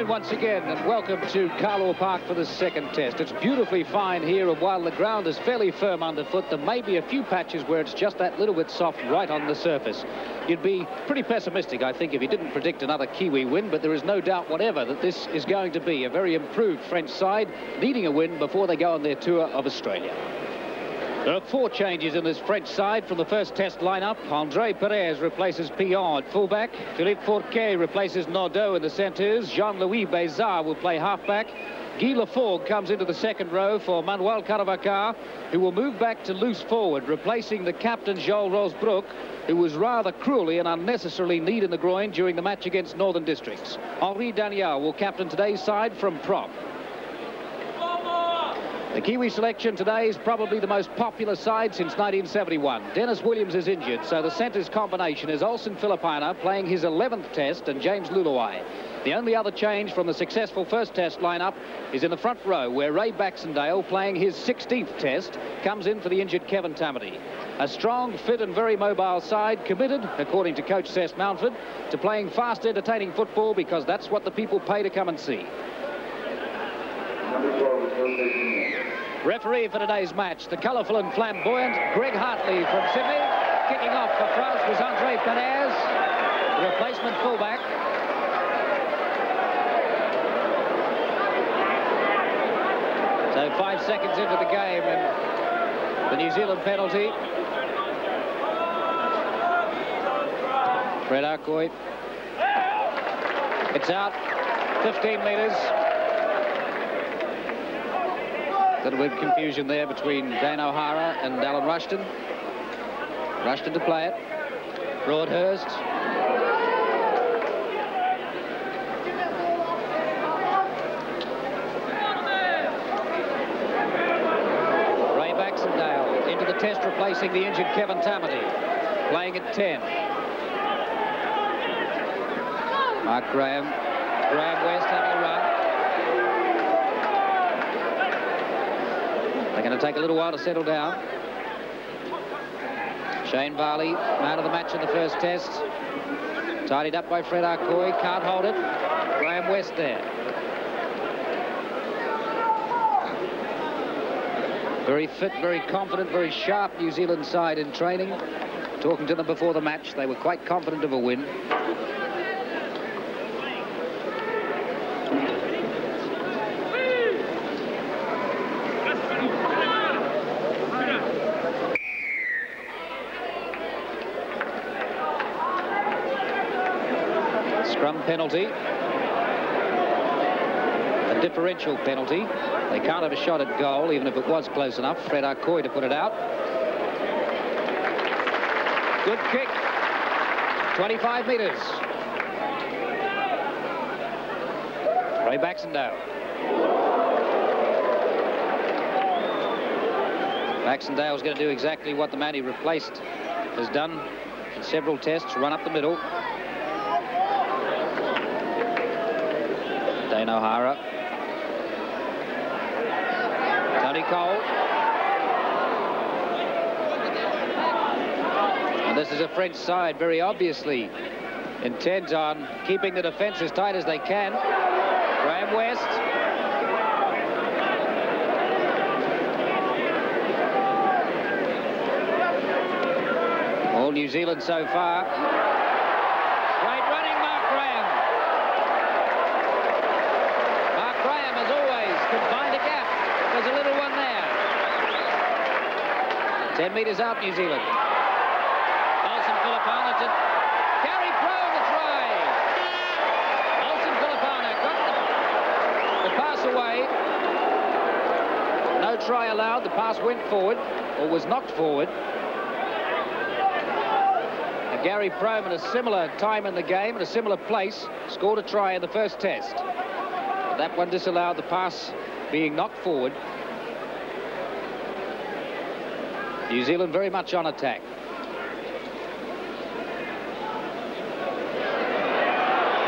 afternoon once again, and welcome to Carlaw Park for the second test. It's beautifully fine here, and while the ground is fairly firm underfoot, there may be a few patches where it's just that little bit soft right on the surface. You'd be pretty pessimistic, I think, if you didn't predict another Kiwi win, but there is no doubt whatever that this is going to be a very improved French side needing a win before they go on their tour of Australia. There are 4 changes in this French side from the first test lineup. André Perez replaces Pillon at fullback. Philippe Fourquet replaces Naudot in the centres. Jean-Louis Bézard will play halfback. Guy Lafforgue comes into the second row for Manuel Caravaca, who will move back to loose forward, replacing the captain Joel Rosbrook, who was rather cruelly and unnecessarily kneed in the groin during the match against Northern Districts. Henri Daniel will captain today's side from prop. The Kiwi selection today is probably the most popular side since 1971. Dennis Williams is injured, so the centres combination is Olsen Filipina playing his 11th test and James Luluai. The only other change from the successful first test lineup is in the front row, where Ray Baxendale, playing his 16th test, comes in for the injured Kevin Tamati. A strong, fit and very mobile side, committed, according to coach Cess Mountford, to playing fast, entertaining football, because that's what the people pay to come and see. Referee for today's match, the colourful and flamboyant Greg Hartley from Sydney. Kicking off for France was André Perez, the replacement fullback. So 5 seconds into the game and the New Zealand penalty. Fred Arcoy. It's out, 15 metres. A little bit of confusion there between Dane O'Hara and Alan Rushton. Rushton to play it. Broadhurst. Ray Baxendale into the test, replacing the injured Kevin Tamati. Playing at 10. Mark Graham. Graham West having a run. They're going to take a little while to settle down. Shane Varley, man of the match in the first test. Tidied up by Fred Arcoy, can't hold it. Graham West there. Very fit, very confident, very sharp New Zealand side in training. Talking to them before the match, they were quite confident of a win. Scrum penalty. A differential penalty. They can't have a shot at goal, even if it was close enough. Fred Arcoy to put it out. Good kick. 25 metres. Ray Baxendale. Baxendale's going to do exactly what the man he replaced has done in several tests, run up the middle. Dane O'Hara. Tony Cole. And this is a French side very obviously intent on keeping the defence as tight as they can. Graham West. All New Zealand so far. Great running, Mark Graham. Mark Graham, as always, can find a gap. There's a little one there. 10 metres out, New Zealand. Olsen Filipina to Gary Crone to try. Olsen Filipina got the pass away. No try allowed. The pass went forward, or was knocked forward. Gary Prome, at a similar time in the game, at a similar place, scored a try in the first test. That one disallowed, the pass being knocked forward. New Zealand very much on attack.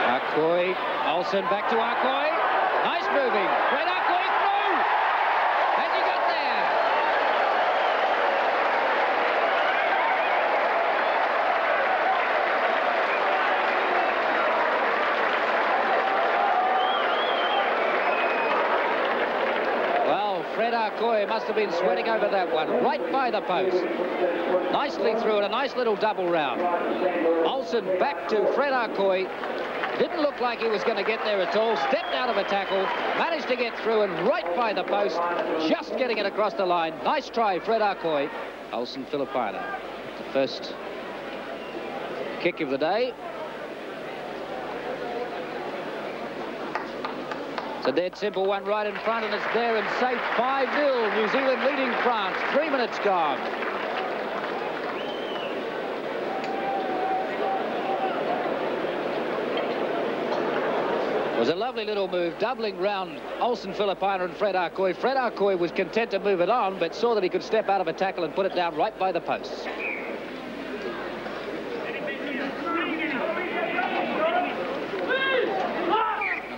Arcoy, Olsen back to Arcoy. Nice moving. Fred Arcoy through. Has he got there? Arcoy must have been sweating over that one. Right by the post. Nicely through it, a nice little double round. Olsen back to Fred Arcoy. Didn't look like he was going to get there at all. Stepped out of a tackle, managed to get through and right by the post, just getting it across the line. Nice try, Fred Arcoy. Olsen Filipina, the first kick of the day. It's a dead simple one right in front, and it's there and safe. 5-0, New Zealand leading France. 3 minutes gone. It was a lovely little move, doubling round Olsen Filipina and Fred Arcoy. Fred Arcoy was content to move it on, but saw that he could step out of a tackle and put it down right by the posts.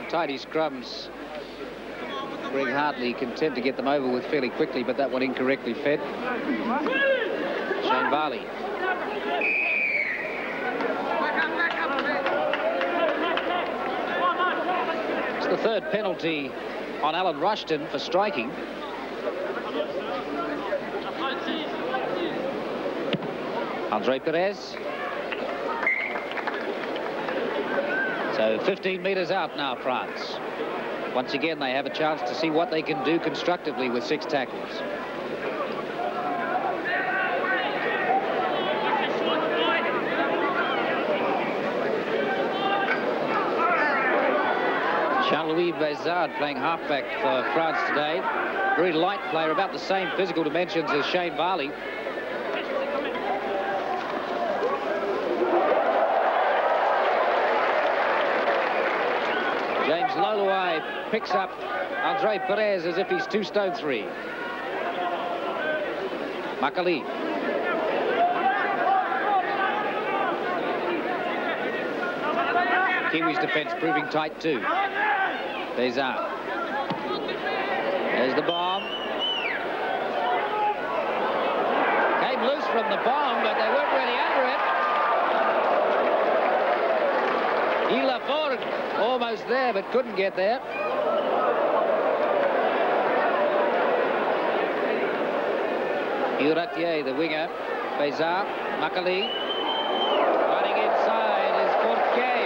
Tidy scrums. Greg Hartley content to get them over with fairly quickly, but that one incorrectly fed. Shane Varley. It's the third penalty on Alan Rushton for striking. Andre Perez. So 15 metres out now, France. Once again, they have a chance to see what they can do constructively with 6 tackles. Jean-Louis Bézard playing halfback for France today. Very light player, about the same physical dimensions as Shane Varley. James Loluai picks up Andre Perez as if he's 2 stone 3. Makali. Kiwis defence proving tight too. Bézard. There's the bomb. Came loose from the bomb, but they weren't really under it. Guy Lafort almost there, but couldn't get there. Uratier, the winger. Bézard, Makali. Running inside is Forquet.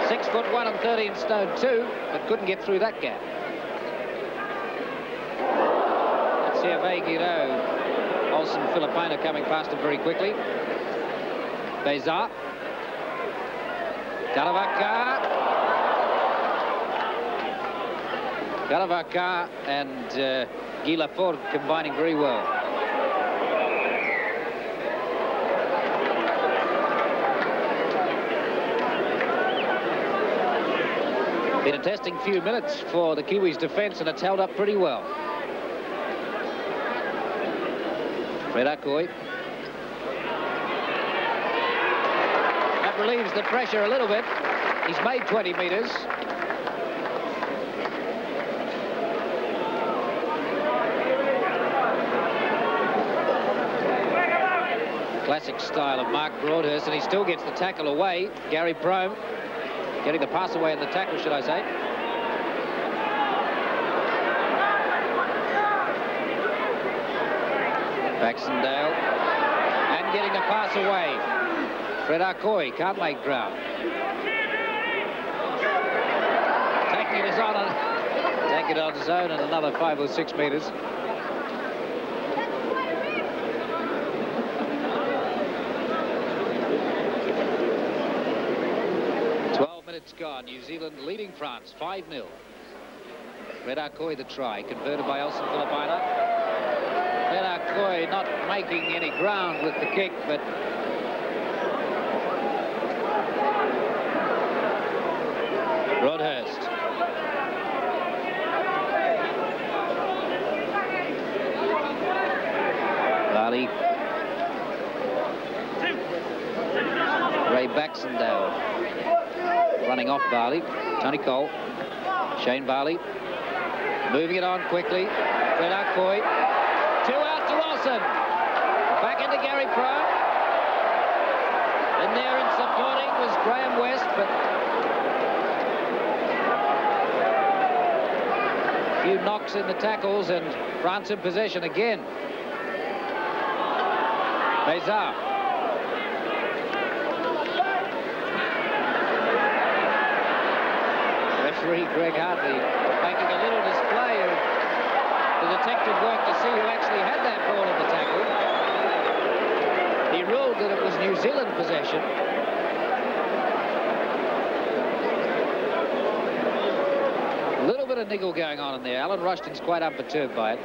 6'1" and 13 stone 2, but couldn't get through that gap. Let's see Hervé Guiraud. Olsen Filipina coming past him very quickly. Bézard. Garavaka and Guy Lafort combining very well. Been a testing few minutes for the Kiwis' defence, and it's held up pretty well. Fred Arcoy. That relieves the pressure a little bit. He's made 20 metres. Classic style of Mark Broadhurst, and he still gets the tackle away. Gary Prome getting the pass away in the tackle, should I say. Baxendale, and getting the pass away. Fred Arcoy can't make ground. Taking it on his own and another 5 or 6 metres. It's gone. New Zealand leading France 5-0. Fred Arcoy the try, converted by Olsen Filipina. Fred Arcoy not making any ground with the kick, but Broadhurst. Varley. Ray Baxendale. Running off Varley. Tony Cole. Shane Varley. Moving it on quickly. Fred Arcoy. 2 out to Olsen. Back into Gary Prome. In there and supporting was Graham West, but a few knocks in the tackles, and France in possession again. Bézard. Referee Greg Hartley making a little display of the detective work to see who actually had that ball in the tackle. He ruled that it was New Zealand possession. A little bit of niggle going on in there. Alan Rushton's quite unperturbed by it.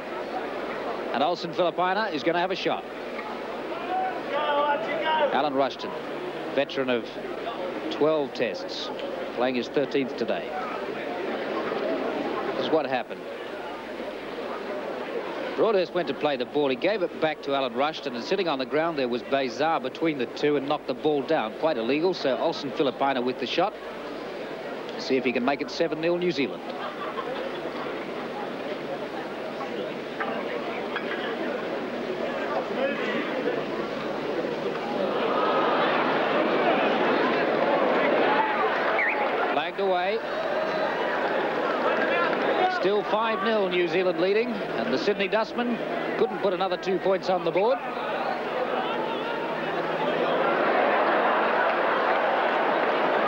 And Olsen Filipina is going to have a shot. Alan Rushton, veteran of 12 tests, playing his 13th today. This is what happened. Broadhurst went to play the ball. He gave it back to Alan Rushton, and sitting on the ground there was Bézard between the two and knocked the ball down. Quite illegal, so Olsen Filipina with the shot. See if he can make it 7-0 New Zealand. Flagged away. Still 5-0 New Zealand leading, and the Sydney Dustmen couldn't put another 2 points on the board.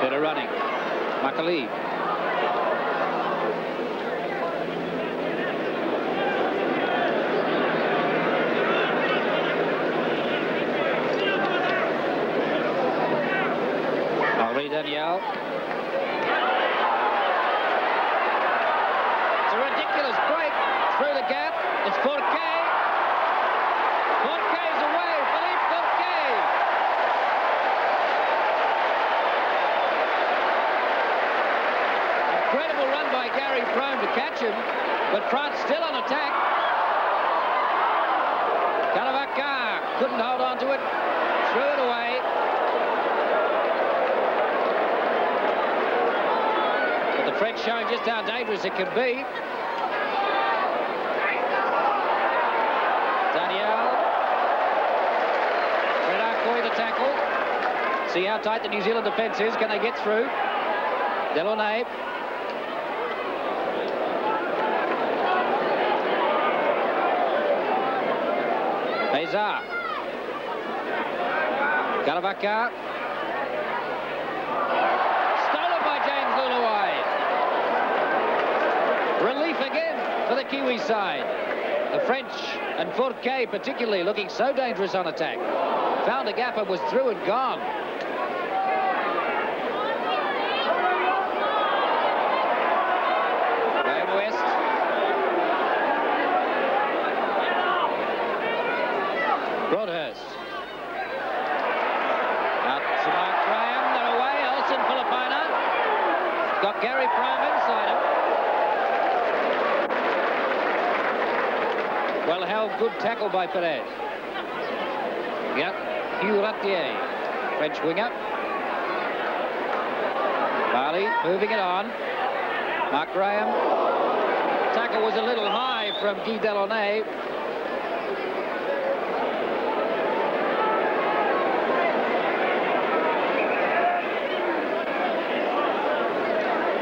Bit of running. Macaulay. Henri Daniel. It's a ridiculous break through the gap. It's Fourquet. Fourquet's away. Philippe Fourquet. Incredible run by Gary Prone to catch him, but France still on attack. Caravaca couldn't hold on to it, threw it away. But the French showing just how dangerous it can be. Daniel. Fred Arcoy the tackle. See how tight the New Zealand defence is. Can they get through? Delaunay. Bézard. Caravaca. Stolen by James Luluai. Relief again for the Kiwi side. The French and Fourquet particularly looking so dangerous on attack. Found a gap and was through and gone. Graham West. Broadhurst. Out to Mark Graham. They're away. Olsen Filipina. Got Gary Prome inside him. Well held, good tackle by Perez. Yep, Hugh Ratier, French winger. Barley moving it on. Mark Graham. Tackle was a little high from Guy Delaunay.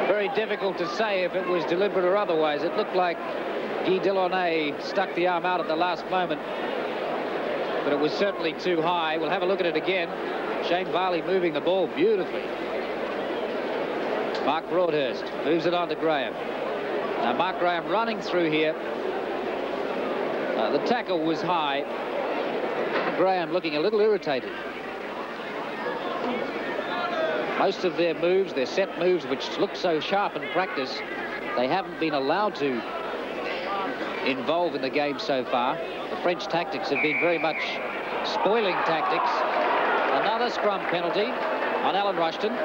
Very difficult to say if it was deliberate or otherwise. It looked like Guy Delaunay stuck the arm out at the last moment, but it was certainly too high. We'll have a look at it again. Shane Varley moving the ball beautifully. Mark Broadhurst moves it on to Graham. Now Mark Graham running through here. The tackle was high. Graham looking a little irritated. Most of their moves, their set moves, which look so sharp in practice, they haven't been allowed to involved in the game so far. The French tactics have been very much spoiling tactics. Another scrum penalty on Alan Rushton.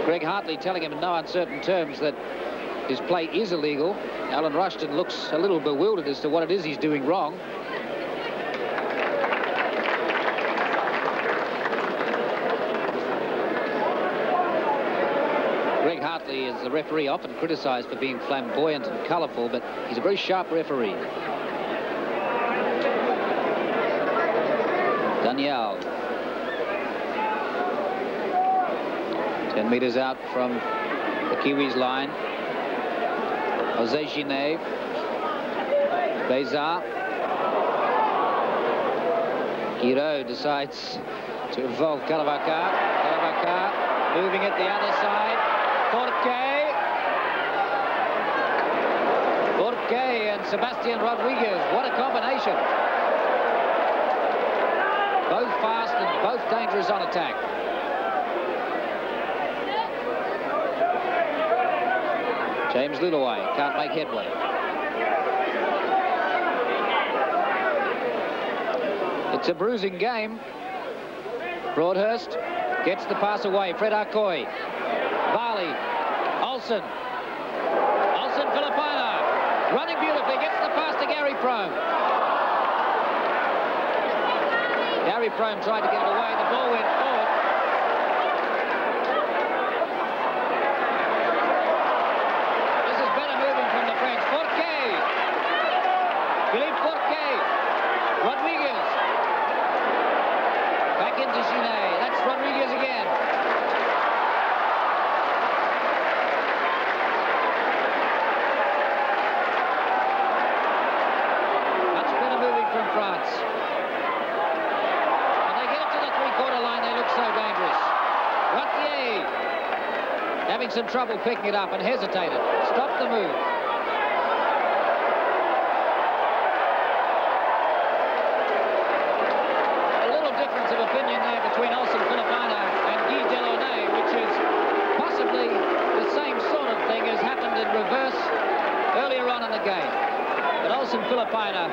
Greg Hartley telling him in no uncertain terms that his play is illegal. Alan Rushton looks a little bewildered as to what it is he's doing wrong. Greg Hartley is the referee, often criticised for being flamboyant and colourful, but he's a very sharp referee. Daniel. 10 metres out from the Kiwis line. Jose Ginet, Bézard. Giro decides to involve Kalavacar. Kalavacar moving it the other side. Forqué and Sebastian Rodriguez. What a combination. Both fast and both dangerous on attack. James Lulaway can't make headway. It's a bruising game. Broadhurst gets the pass away. Fred Arcoy. Bali. Olsen. Olsen Filipina. Running beautifully. Gets the pass to Gary Prome. Gary Prome tried to get it away. The ball went forward. This is better moving from the French. Forqué. Philippe Forqué. Rodriguez. Back into Ginet. That's Rodriguez again. Much better moving from France. When they get it to the three-quarter line, they look so dangerous. Ratier having some trouble picking it up and hesitated. Stopped the move. Opinion there between Olsen Filipina and Guy Delaunay, which is possibly the same sort of thing as happened in reverse earlier on in the game. But Olsen Filipina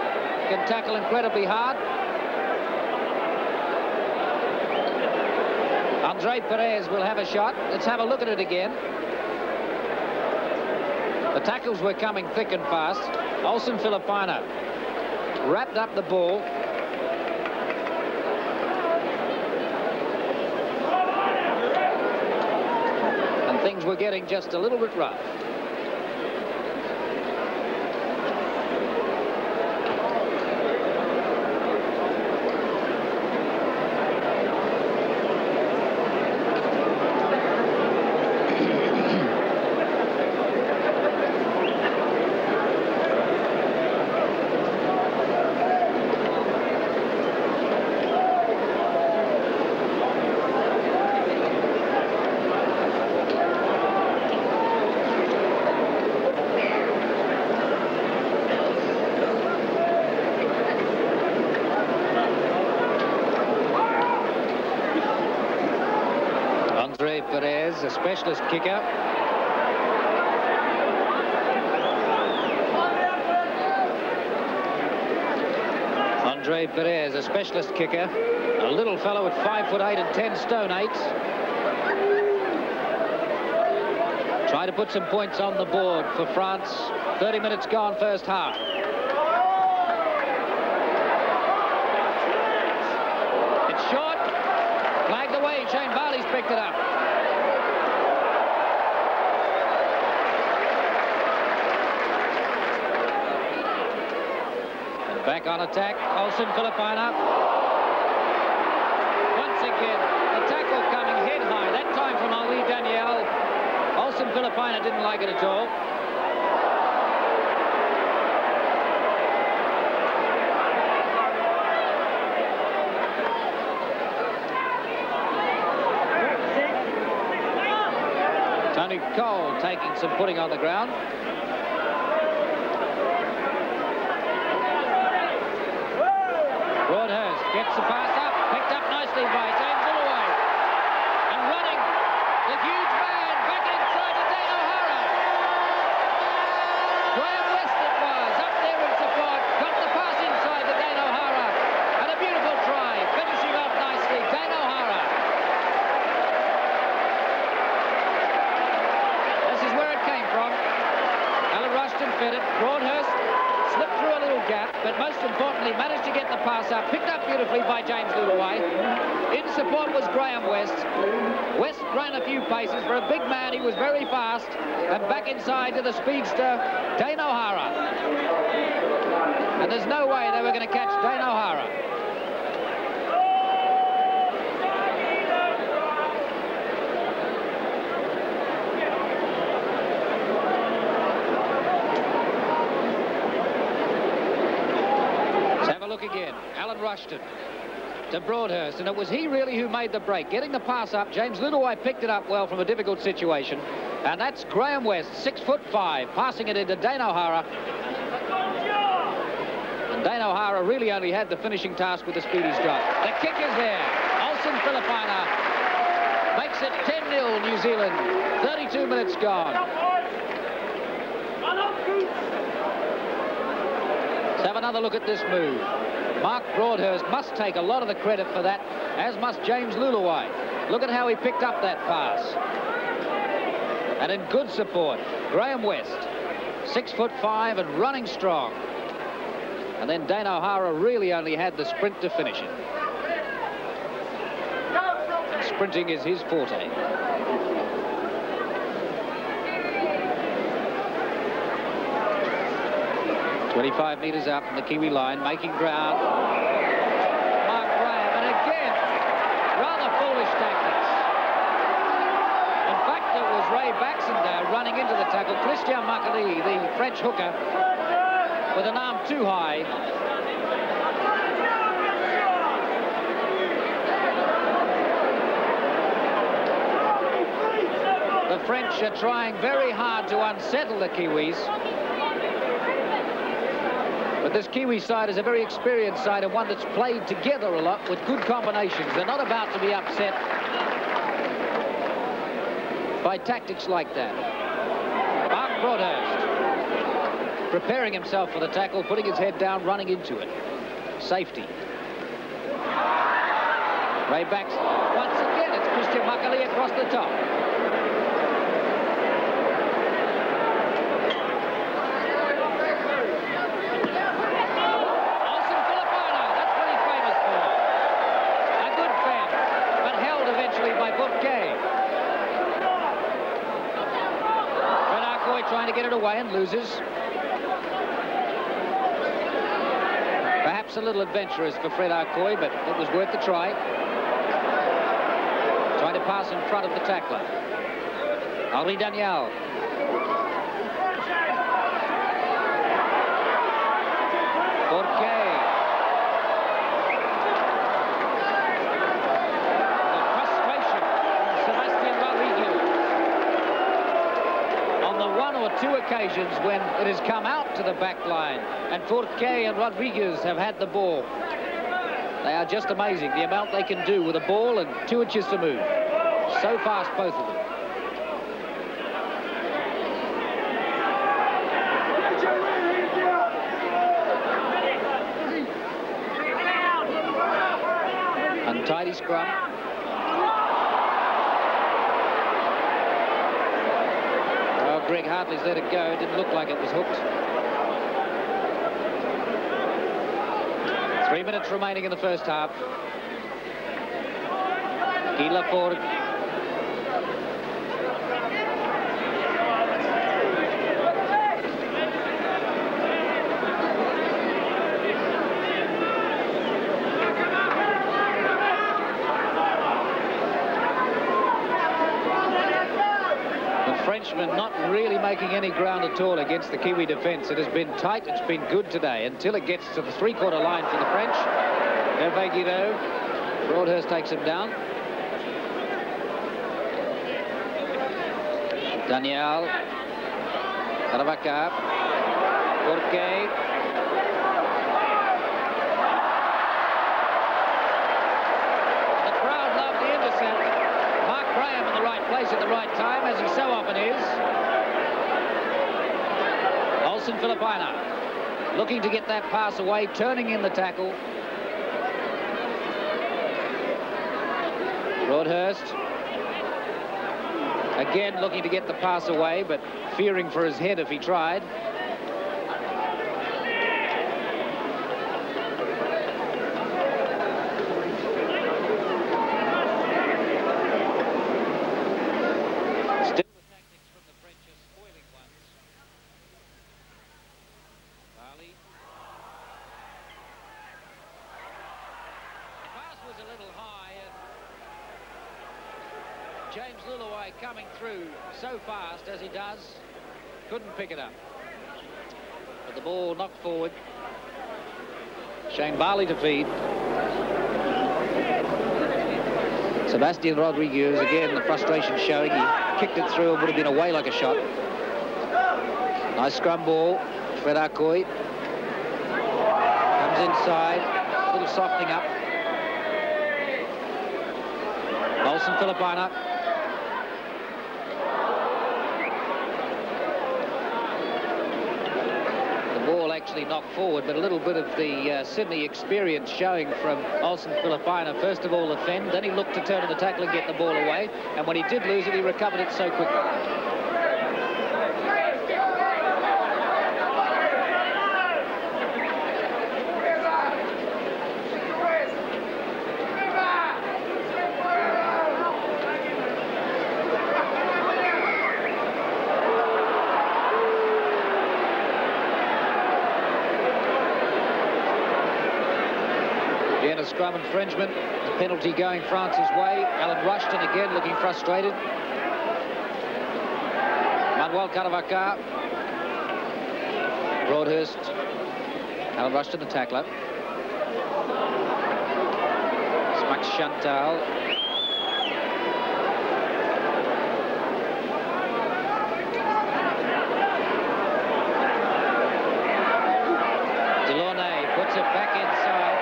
can tackle incredibly hard. Andre Perez will have a shot. Let's have a look at it again. The tackles were coming thick and fast. Olsen Filipina wrapped up the ball. Things were getting just a little bit rough. Perez, a specialist kicker. Andre Perez, a specialist kicker. A little fellow at 5'8" and 10 stone 8. Try to put some points on the board for France. 30 minutes gone, first half. It's short. Flagged away. Shane Varley's picked it up. Back on attack, Olsen Filipina. Once again, the tackle coming head high, that time from Henri Daniel. Olsen Filipina didn't like it at all. Tony Cole taking some putting on the ground. Broadhurst gets the pass up, picked up nicely by James Lulaway. And running, the huge man back inside to Dane O'Hara. Graham West it was, up there in support, got the pass inside to Dane O'Hara. And a beautiful try, finishing off nicely, Dane O'Hara. This is where it came from. Alan Rushton fed it, Broadhurst slipped through a little gap, but most importantly managed to get the pass up, picked up beautifully by James Lulaway. In support was Graham West. West ran a few paces. For a big man, he was very fast. And back inside to the speedster, Dane O'Hara. And there's no way they were going to catch Dane O'Hara. look again. Alan Rushton to Broadhurst, and it was he really who made the break. Getting the pass up, James Luluai picked it up well from a difficult situation, and that's Graham West, 6'5", passing it into Dane O'Hara. And Dane O'Hara really only had the finishing task with the speedy strike. The kick is there. Olsen Filipina makes it 10-0 New Zealand. 32 minutes gone. Let's have another look at this move. Mark Broadhurst must take a lot of the credit for that, as must James Luluai. Look at how he picked up that pass. And in good support, Graham West, 6'5" and running strong. And then Dane O'Hara really only had the sprint to finish it. And sprinting is his forte. "25 metres out from the Kiwi line, making ground. Mark Graham, and again, rather foolish tactics. In fact, it was Ray Baxendale running into the tackle. Christian Makali, the French hooker, with an arm too high. The French are trying very hard to unsettle the Kiwis. But this Kiwi side is a very experienced side, and one that's played together a lot with good combinations. They're not about to be upset by tactics like that. Mark Broadhurst preparing himself for the tackle, putting his head down, running into it. Safety. Ray Baxter. Once again, it's Christian Makali across the top. Trying to get it away and loses. Perhaps a little adventurous for Fred Arcoy, but it was worth the try. Trying to pass in front of the tackler. Henri Daniel. Forquet. The frustration from Sebastian Rodriguez. On the one or two occasions when it has come out to the back line and Forquet and Rodriguez have had the ball. They are just amazing, the amount they can do with a ball and 2 inches to move. So fast, both of them. Untidy scrum. Greg Hartley's let it go. It didn't look like it was hooked. 3 minutes remaining in the first half. Guy Laporte. Frenchman not really making any ground at all against the Kiwi defence. It has been tight, it's been good today, until it gets to the three-quarter line for the French. Hervé Guido. Broadhurst takes him down. Daniel. Caravaca. Forquet. The crowd loved the intercept. Mark Graham in the right place at the right time, as he so often is. Olsen Filipina looking to get that pass away, turning in the tackle. Broadhurst again looking to get the pass away, but fearing for his head if he tried. James Luluai coming through so fast as he does, couldn't pick it up. But the ball knocked forward. Shane Barley to feed. Sebastian Rodriguez, again, the frustration showing. He kicked it through and would have been away like a shot. Nice scrum ball. Fred Arcoy comes inside. A little softening up. Olsen Filipina. Actually knocked forward, but a little bit of the Sydney experience showing from Olsen Filipina. First of all, the fend, then he looked to turn to the tackle and get the ball away, and when he did lose it, he recovered it so quickly. Scrum infringement, the penalty going France's way. Alan Rushton again looking frustrated. Manuel Caravaca. Broadhurst. Alan Rushton the tackler. It's Max Chantal. Delaunay puts it back inside.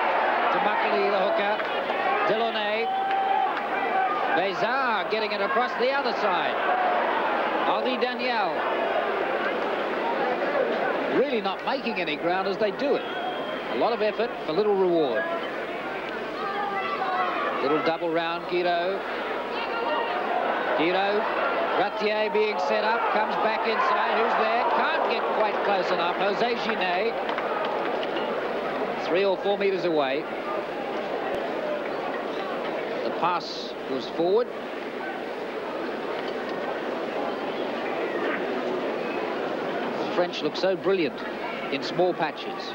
Muckley, the hooker. Delaunay. Bézard getting it across the other side. Henri Daniel. Really not making any ground as they do it. A lot of effort for little reward. Little double round, Guido. Ratier being set up, comes back inside. Who's there? Can't get quite close enough. Jose Ginet. 3 or 4 meters away. The pass was forward. The French look so brilliant in small patches.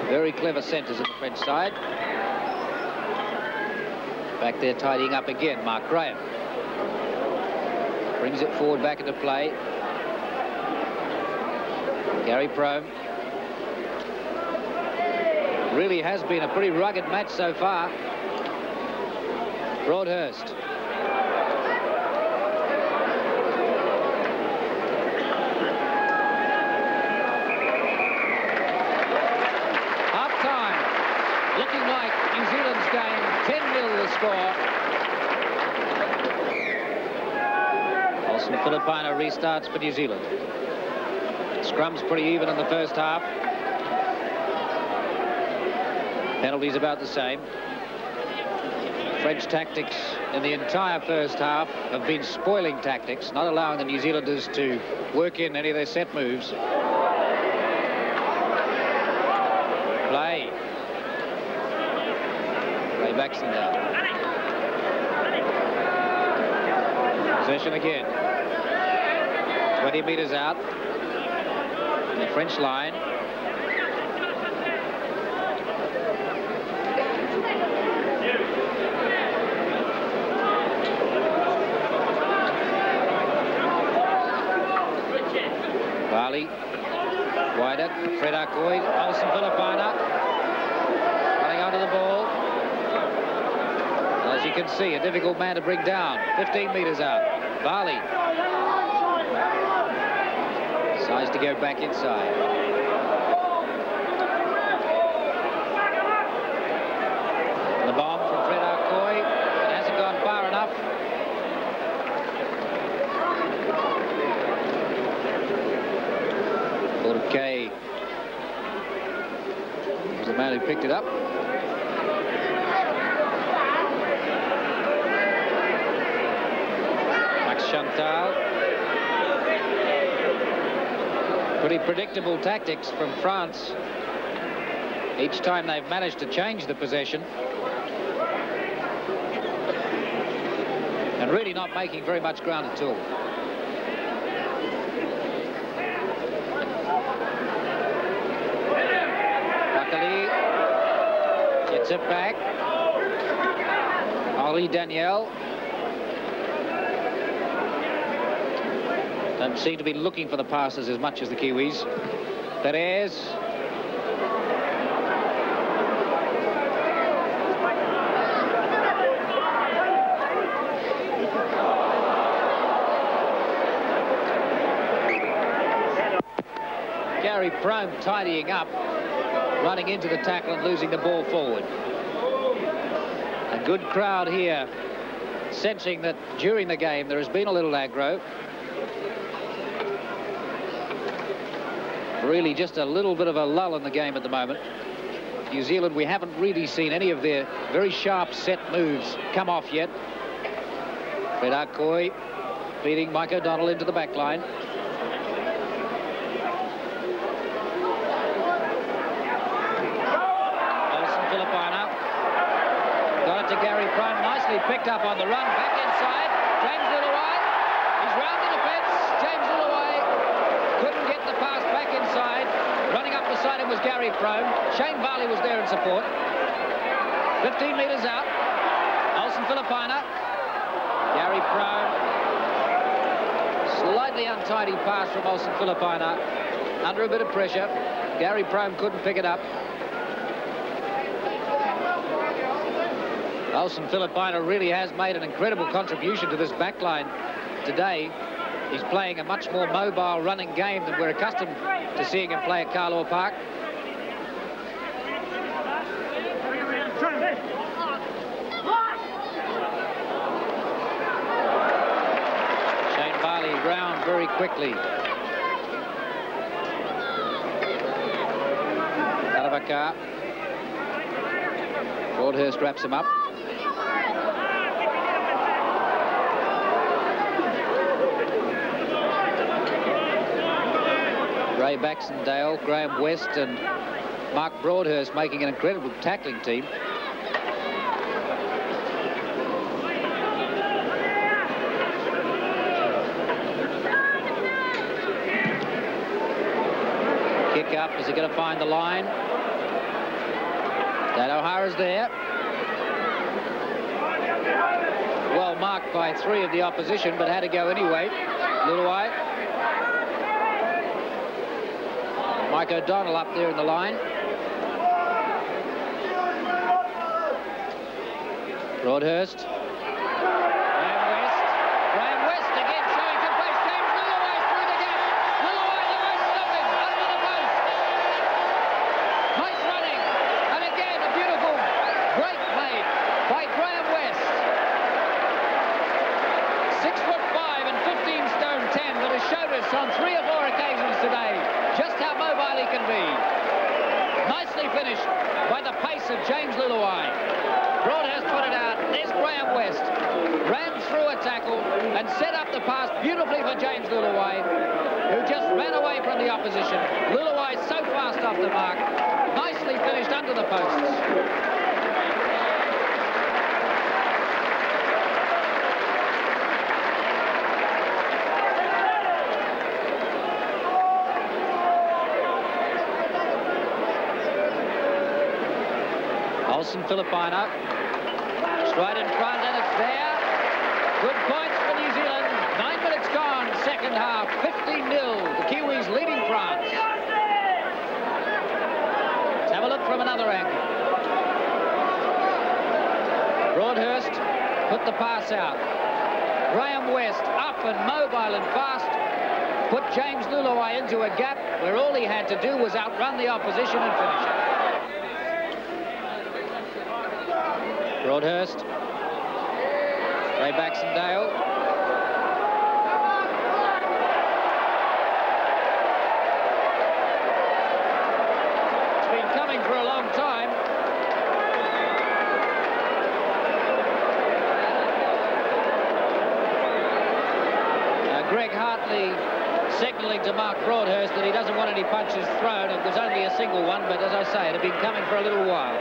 Very clever centres at the French side. Back there tidying up again, Mark Graham. Brings it forward back into play. Gary Prome. Really has been a pretty rugged match so far. Broadhurst. Half-time. Looking like New Zealand's game. 10-0 the score. Olsen Filipina restarts for New Zealand. Scrum's pretty even in the first half. Penalties about the same. French tactics in the entire first half have been spoiling tactics, not allowing the New Zealanders to work in any of their set moves. Play. Ray Baxendale. Possession again. 20 metres out. The French line. Barley. Wider. Fred Arcoy. Olsen Filipina. Running onto the ball. As you can see, a difficult man to bring down. 15 metres out. Barley. Decides to go back inside. The bomb from Fred Arcoy. It hasn't gone far enough. Kay was the man who picked it up. Max Chantal. Pretty predictable tactics from France. Each time they've managed to change the possession. And really not making very much ground at all. Gets it back. Henri Daniel. Don't seem to be looking for the passes as much as the Kiwis. Perez. Gary Prome tidying up, running into the tackle and losing the ball forward. A good crowd here, sensing that during the game there has been a little aggro. Really just a little bit of a lull in the game at the moment. New Zealand, we haven't really seen any of their very sharp set moves come off yet. Fred Arcoy feeding Mike O'Donnell into the back line. To Gary Prome, nicely picked up on the run, back inside, James Lillaway, he's round the defence, James Lillaway couldn't get the pass back inside, running up beside him was Gary Prome, Shane Varley was there in support, 15 metres out, Olsen Filipina, Gary Prome, slightly untidy pass from Olsen Filipina, under a bit of pressure, Gary Prome couldn't pick it up. Olsen Filipina really has made an incredible contribution to this backline today. He's playing a much more mobile running game than we're accustomed to seeing him play at Carlaw Park. Shane Varley round very quickly. Aravakar. Broadhurst wraps him up. Ray Baxendale, Graham West and Mark Broadhurst making an incredible tackling team. Kick up, is he going to find the line? Dad O'Hara's there. Well marked by three of the opposition, but had to go anyway. Lillaway. Mike O'Donnell up there in the line. Broadhurst. Graham West again showing some pace. James Lillaway through the gap. Lillaway, they won't stop him. Under the post. Nice running. And again, a beautiful break made by Graham West. 6'5" and 15 stone 10, but has showed us on 3 or 4 occasions today just how mobile he can be. Nicely finished by the pace of James Lillaway. Broadhurst put it out. There's Graham West. Ran through a tackle and set up the pass beautifully for James Lillaway, who just ran away from the opposition. Lillaway so fast off the mark. Nicely finished under the posts. Olsen Filipina, straight in front, and it's there. Good points for New Zealand. 9 minutes gone, second half, 15-0. The Kiwis leading France. Let's have a look from another angle. Broadhurst put the pass out. Graham West up and mobile and fast. Put James Lillaway into a gap where all he had to do was outrun the opposition and finish it. Broadhurst, Ray Baxendale. It's been coming for a long time. Greg Hartley signalling to Mark Broadhurst that he doesn't want any punches thrown. It was only a single one, but as I say, it had been coming for a little while.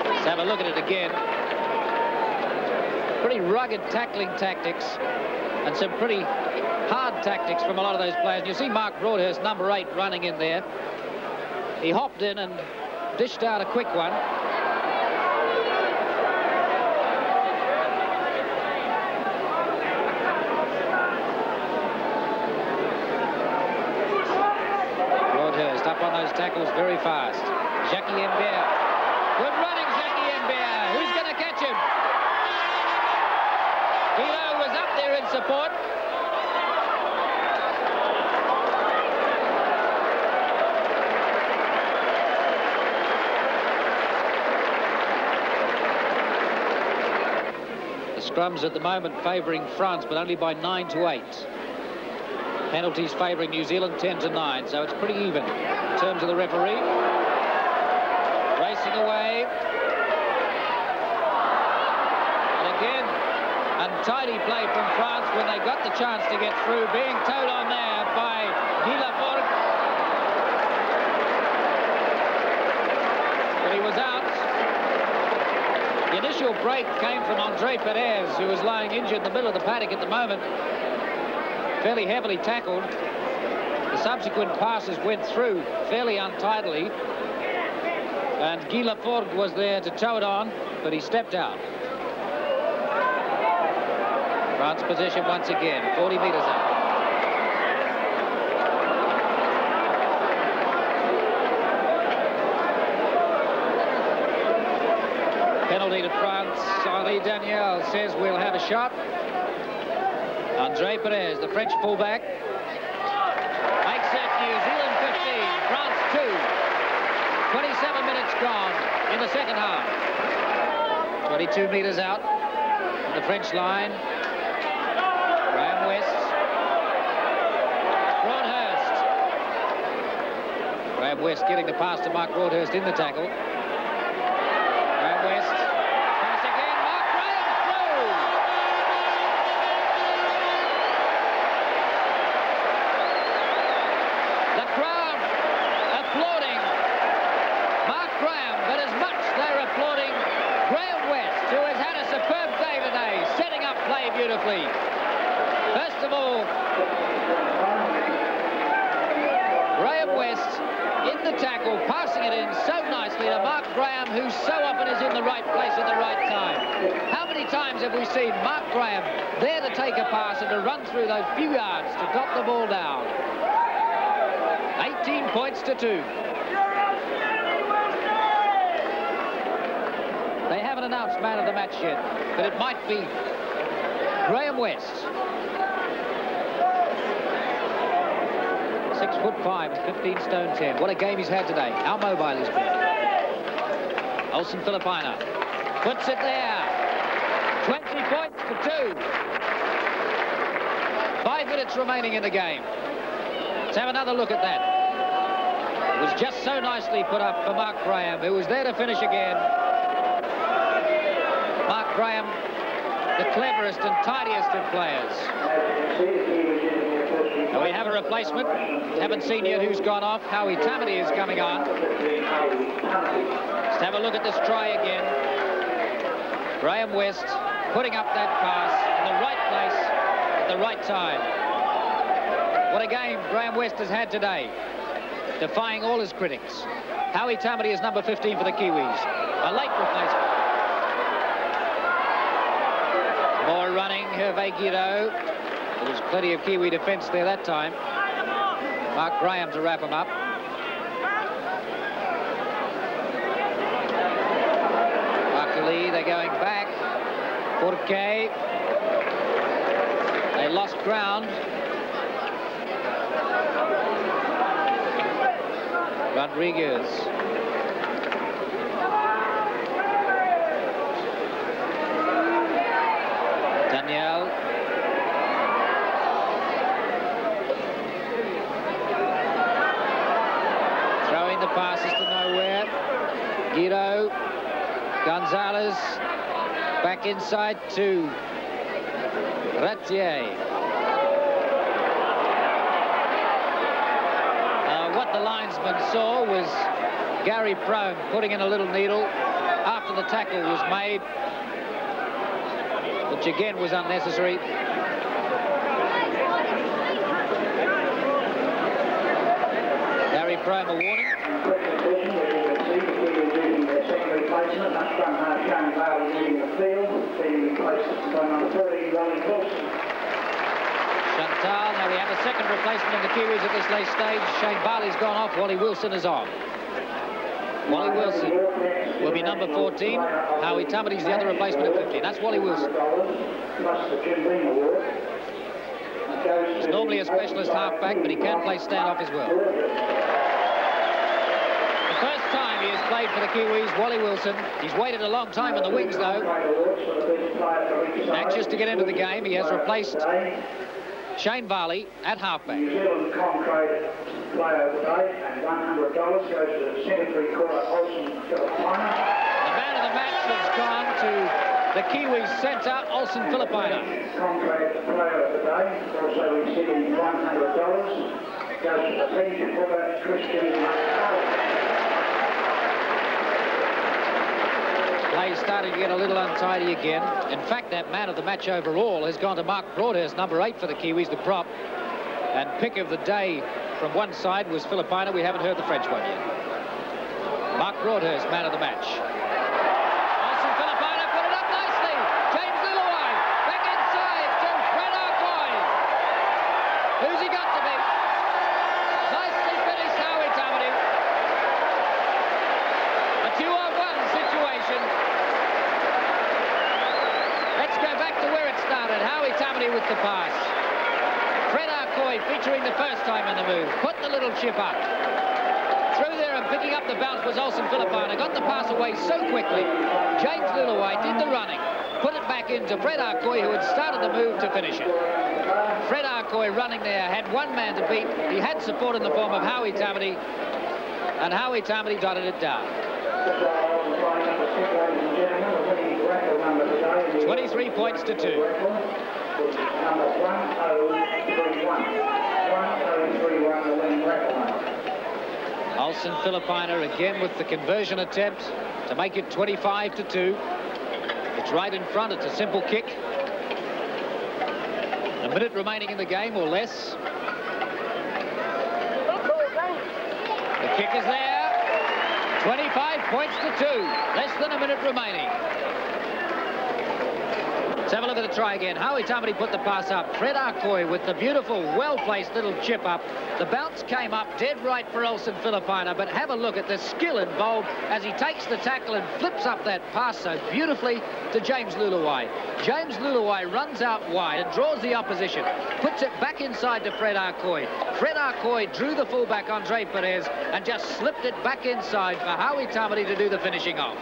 Let's have a look at it again. Pretty rugged tackling tactics and some pretty hard tactics from a lot of those players. And you see Mark Broadhurst, number 8, running in there. He hopped in and dished out a quick one. tackles very fast. Jackie Embert. Good running, Jackie Embert. Who's going to catch him? Guido was up there in support. The scrums at the moment favouring France, but only by 9-8. Penalties favouring New Zealand 10-9, so it's pretty even in terms of the referee. Racing away. And again, untidy play from France when they got the chance to get through, being towed on there by Guy Lafforgue. But he was out. The initial break came from Andre Perez, who was lying injured in the middle of the paddock at the moment. Fairly heavily tackled. The subsequent passes went through fairly untidily. And Guy Lafforgue was there to tow it on, but he stepped out. France position once again, 40 metres out. Penalty to France. Henri Daniel says we'll have a shot. Andre Perez, the French fullback, makes it New Zealand 15, France 2. 27 minutes gone in the second half. 22 metres out from the French line. Graham West. Broadhurst. Graham West getting the pass to Mark Broadhurst in the tackle. Graham West. Pass again. Mark Graham through. The crowd applauding Mark Graham, but as much they're applauding Graham West, who has had a superb day today, setting up play beautifully. First of all, Graham West in the tackle, passing it in so nicely to Mark Graham, who so often is in the right place at the right time. How many times have we seen Mark Graham there to take a pass and to run through those few yards to drop the ball down? 18 points to 2. They haven't announced man of the match yet, but it might be Graham West. 6'5", 15 stone 10. What a game he's had today. How mobile he's been. Olsen Filipina puts it there. 20 points to 2. 5 minutes remaining in the game. Let's have another look at that. It was just so nicely put up for Mark Graham, who was there to finish again. Mark Graham, the cleverest and tidiest of players. Now we have a replacement. Haven't seen yet who's gone off. Howie Tamati is coming on. Let's have a look at this try again. Graham West putting up that pass in the right place at the right time. What a game Graham West has had today, defying all his critics. Howie Tamati is number 15 for the Kiwis. A late replacement. More running, Hervé Guido. There was plenty of Kiwi defence there that time. Mark Graham to wrap him up. Luckily, they're going back. Pourquet. They lost ground. Rodriguez. Daniel. Throwing the passes to nowhere. Guido. Gonzalez. Back inside to Ratier. What the linesman saw was Gary Prone putting in a little needle after the tackle was made, which again was unnecessary. Gary Prone a warning. Chantal now we have a second replacement in the Kiwis at this late stage. Shane Barley's gone off. Wally Wilson is on. Wally Wilson will be number 14. Howie Tamati's the other replacement at 15. That's Wally Wilson. He's normally a specialist halfback, but he can play stand-off as well. The first time he has played for the Kiwis, Wally Wilson. He's waited a long time in the wings, though. Anxious to get into the game, he has replaced Shane Varley at halfback. New Zealand Concrete player of the day, and $100 goes to the centre three-quarter Olsen Filipina. The man of the match has gone to the Kiwis centre, Olsen Filipina. Concrete player of the day, also receiving $100, goes to the three-quarter Christian McCullough. Play starting to get a little untidy again. In fact, that man of the match overall has gone to Mark Broadhurst, number 8 for the Kiwis, the prop. And pick of the day from one side was Filipina. We haven't heard the French one yet. Mark Broadhurst, man of the match. Olsen Filipina put it up nicely. James Luluai back inside to Fred Arcoy. Who's he got to be? Nicely finished, Howie Tamati. A 2-on-1 situation. Let's go back to where it started. Howie Tamati with the pass. Fred Arcoy featuring the first time in the move. Put the little chip up. Through there and picking up the bounce was Olsen Filipina. Got the pass away so quickly. James Luluai did the running. Put it back into Fred Arcoy, who had started the move to finish it. Fred Arcoy running there, had one man to beat. He had support in the form of Howie Tamati. And Howie Tamati dotted it down. 23 points to 2. Olsen Filipina again with the conversion attempt to make it 25 to 2. It's right in front. It's a simple kick. A minute remaining in the game or less. The kick is there. 25 points to 2. Less than a minute remaining. Let's have a look at the try again. Howie Tamati put the pass up. Fred Arcoy with the beautiful, well-placed little chip up. The bounce came up dead right for Olsen Filipina, but have a look at the skill involved as he takes the tackle and flips up that pass so beautifully to James Luluai. James Luluai runs out wide and draws the opposition, puts it back inside to Fred Arcoy. Fred Arcoy drew the fullback Andre Perez and just slipped it back inside for Howie Tamati to do the finishing off.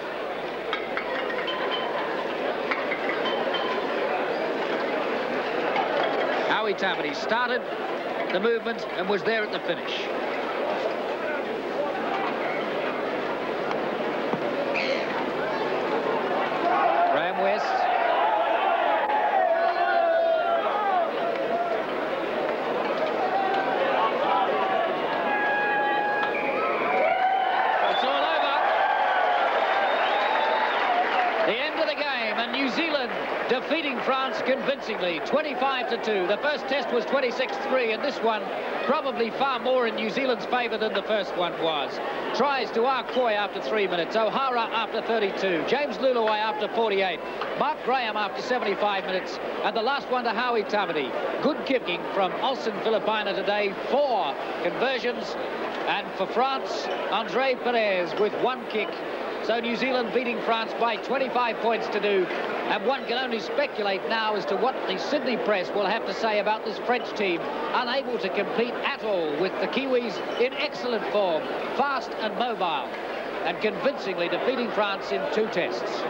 Howie Tamati started the movement and was there at the finish. Graham West. It's all over. The end of the game, and New Zealand defeating France convincingly, 25 to 2. The first test was 26-3, and this one probably far more in New Zealand's favour than the first one was. Tries to Arcoy after 3 minutes, O'Hara after 32, James Luluai after 48, Mark Graham after 75 minutes, and the last one to Howie Tamati. Good kicking from Olsen Filipina today, 4 conversions, and for France, Andre Perez with 1 kick. So New Zealand beating France by 25 points to 2. And one can only speculate now as to what the Sydney press will have to say about this French team, unable to compete at all with the Kiwis in excellent form, fast and mobile, and convincingly defeating France in 2 tests.